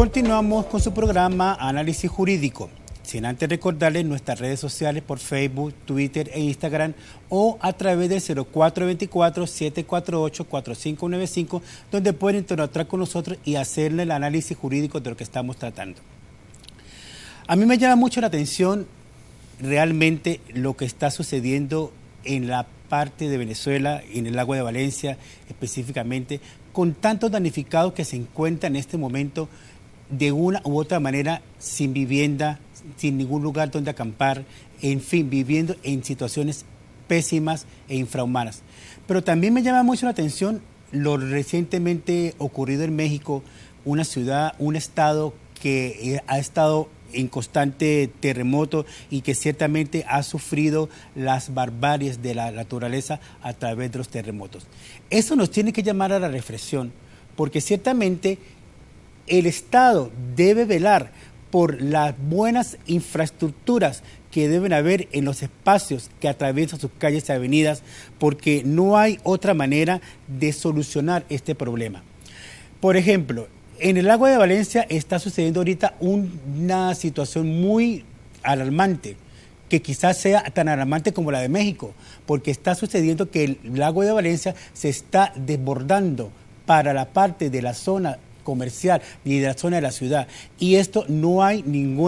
Continuamos con su programa Análisis Jurídico. Sin antes recordarles nuestras redes sociales por Facebook, Twitter e Instagram o a través del 0424-748-4595, donde pueden interactuar con nosotros y hacerle el análisis jurídico de lo que estamos tratando. A mí me llama mucho la atención realmente lo que está sucediendo en la parte de Venezuela, en el lago de Valencia específicamente, con tantos damnificados que se encuentran en este momento de una u otra manera sin vivienda, sin ningún lugar donde acampar, en fin, viviendo en situaciones pésimas e infrahumanas. Pero también me llama mucho la atención lo recientemente ocurrido en México, una ciudad, un estado que ha estado en constante terremoto y que ciertamente ha sufrido las barbaries de la naturaleza a través de los terremotos. Eso nos tiene que llamar a la reflexión, porque ciertamente el Estado debe velar por las buenas infraestructuras que deben haber en los espacios que atraviesan sus calles y avenidas, porque no hay otra manera de solucionar este problema. Por ejemplo, en el lago de Valencia está sucediendo ahorita una situación muy alarmante, que quizás sea tan alarmante como la de México, porque está sucediendo que el lago de Valencia se está desbordando para la parte de la zona comercial y de la zona de la ciudad, y esto no hay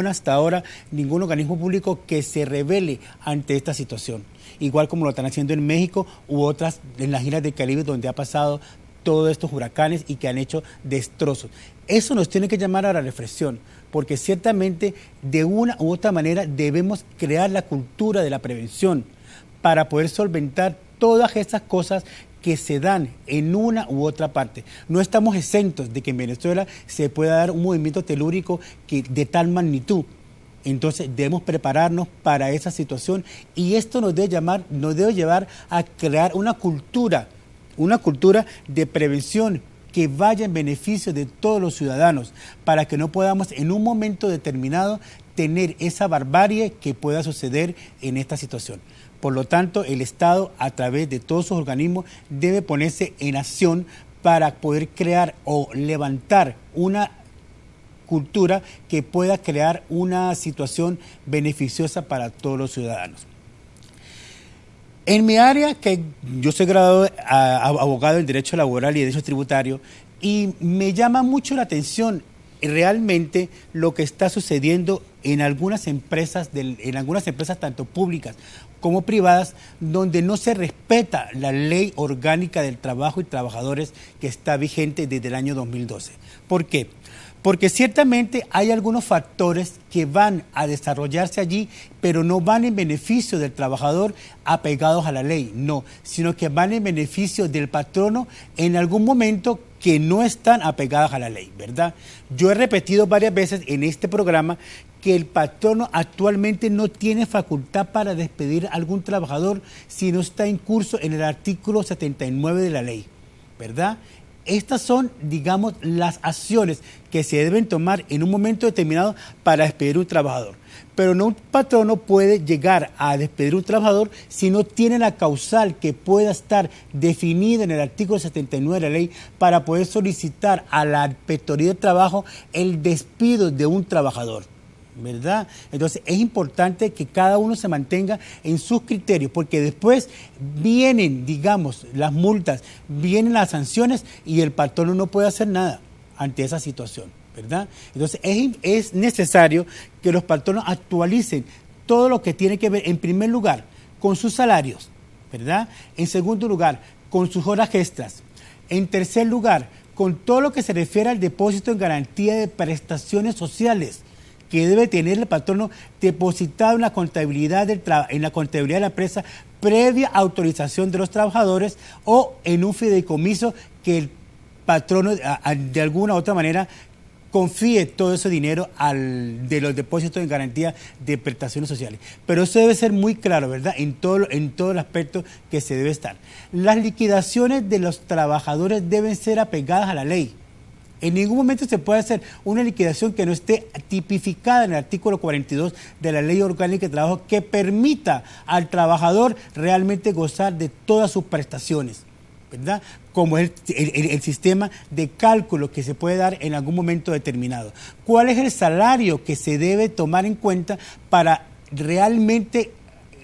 hasta ahora ningún organismo público que se revele ante esta situación, igual como lo están haciendo en México u otras en las islas del Caribe donde ha pasado todos estos huracanes y que han hecho destrozos. Eso nos tiene que llamar a la reflexión, porque ciertamente de una u otra manera debemos crear la cultura de la prevención para poder solventar todas estas cosas que se dan en una u otra parte. No estamos exentos de que en Venezuela se pueda dar un movimiento telúrico de tal magnitud. Entonces debemos prepararnos para esa situación y esto nos debe llevar a crear una cultura de prevención que vaya en beneficio de todos los ciudadanos, para que no podamos en un momento determinado tener esa barbarie que pueda suceder en esta situación. Por lo tanto, el Estado, a través de todos sus organismos, debe ponerse en acción para poder crear o levantar una cultura que pueda crear una situación beneficiosa para todos los ciudadanos. En mi área, que yo soy graduado abogado en Derecho Laboral y Derecho Tributario, y me llama mucho la atención realmente lo que está sucediendo en algunas empresas tanto públicas como privadas, donde no se respeta la ley orgánica del trabajo y trabajadores que está vigente desde el año 2012. ¿Por qué? Porque ciertamente hay algunos factores que van a desarrollarse allí, pero no van en beneficio del trabajador apegados a la ley, no, sino que van en beneficio del patrono en algún momento que no están apegadas a la ley, ¿verdad? Yo he repetido varias veces en este programa que el patrono actualmente no tiene facultad para despedir a algún trabajador si no está en curso en el artículo 79 de la ley, ¿verdad? Estas son, digamos, las acciones que se deben tomar en un momento determinado para despedir a un trabajador. Pero no un patrono puede llegar a despedir a un trabajador si no tiene la causal que pueda estar definida en el artículo 79 de la ley para poder solicitar a la Inspectoría de Trabajo el despido de un trabajador, ¿verdad? Entonces es importante que cada uno se mantenga en sus criterios, porque después vienen, digamos, las multas, vienen las sanciones y el patrono no puede hacer nada ante esa situación, ¿verdad? Entonces es necesario que los patronos actualicen todo lo que tiene que ver, en primer lugar, con sus salarios, ¿verdad? En segundo lugar, con sus horas extras. En tercer lugar, con todo lo que se refiere al depósito en garantía de prestaciones sociales que debe tener el patrono depositado en la contabilidad de la empresa previa autorización de los trabajadores o en un fideicomiso que el patrono de alguna u otra manera confíe todo ese dinero de los depósitos en garantía de prestaciones sociales. Pero eso debe ser muy claro, ¿verdad? En todo el aspecto que se debe estar. Las liquidaciones de los trabajadores deben ser apegadas a la ley. En ningún momento se puede hacer una liquidación que no esté tipificada en el artículo 42 de la Ley Orgánica de Trabajo, que permita al trabajador realmente gozar de todas sus prestaciones, ¿verdad? Como es el sistema de cálculo que se puede dar en algún momento determinado. ¿Cuál es el salario que se debe tomar en cuenta para realmente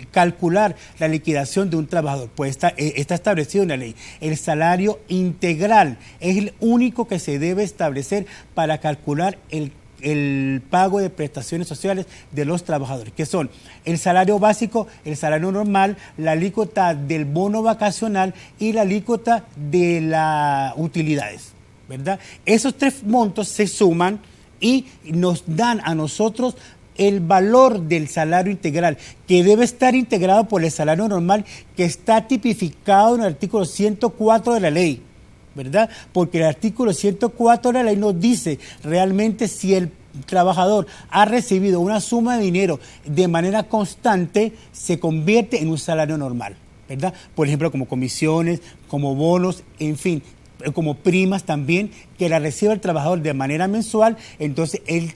calcular la liquidación de un trabajador? Pues está establecido en la ley. El salario integral es el único que se debe establecer para calcular el pago de prestaciones sociales de los trabajadores, que son el salario básico, el salario normal, la alícuota del bono vacacional y la alícuota de las utilidades, ¿verdad? Esos tres montos se suman y nos dan a nosotros el valor del salario integral, que debe estar integrado por el salario normal, que está tipificado en el artículo 104 de la ley, ¿verdad? Porque el artículo 104 de la ley nos dice realmente si el trabajador ha recibido una suma de dinero de manera constante, se convierte en un salario normal, ¿verdad? Por ejemplo, como comisiones, como bonos, en fin, como primas también, que la recibe el trabajador de manera mensual, entonces el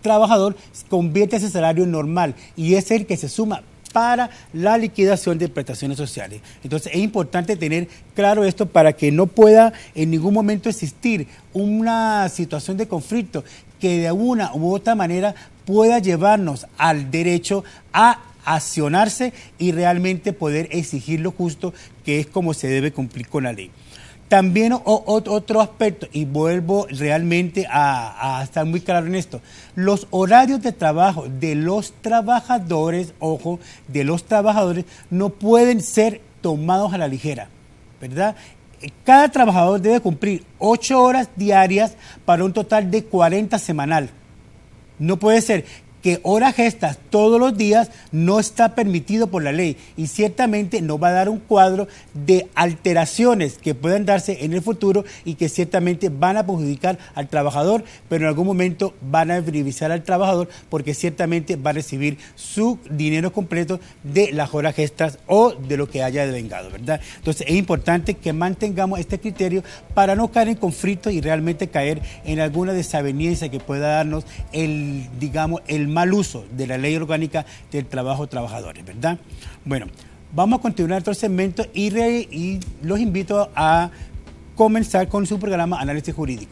trabajador convierte ese salario en normal y es el que se suma para la liquidación de prestaciones sociales. Entonces es importante tener claro esto para que no pueda en ningún momento existir una situación de conflicto que de una u otra manera pueda llevarnos al derecho a accionarse y realmente poder exigir lo justo, que es como se debe cumplir con la ley. También otro aspecto, y vuelvo realmente a estar muy claro en esto, los horarios de trabajo de los trabajadores, ojo, de los trabajadores no pueden ser tomados a la ligera, ¿verdad? Cada trabajador debe cumplir 8 horas diarias para un total de 40 semanal. No puede ser que horas extras todos los días no está permitido por la ley y ciertamente nos va a dar un cuadro de alteraciones que puedan darse en el futuro y que ciertamente van a perjudicar al trabajador, pero en algún momento van a beneficiar al trabajador porque ciertamente va a recibir su dinero completo de las horas extras o de lo que haya devengado, ¿verdad? Entonces es importante que mantengamos este criterio para no caer en conflicto y realmente caer en alguna desaveniencia que pueda darnos el mal uso de la ley orgánica del trabajo trabajadores, ¿verdad? Bueno, vamos a continuar otro segmento y los invito a comenzar con su programa Análisis Jurídico.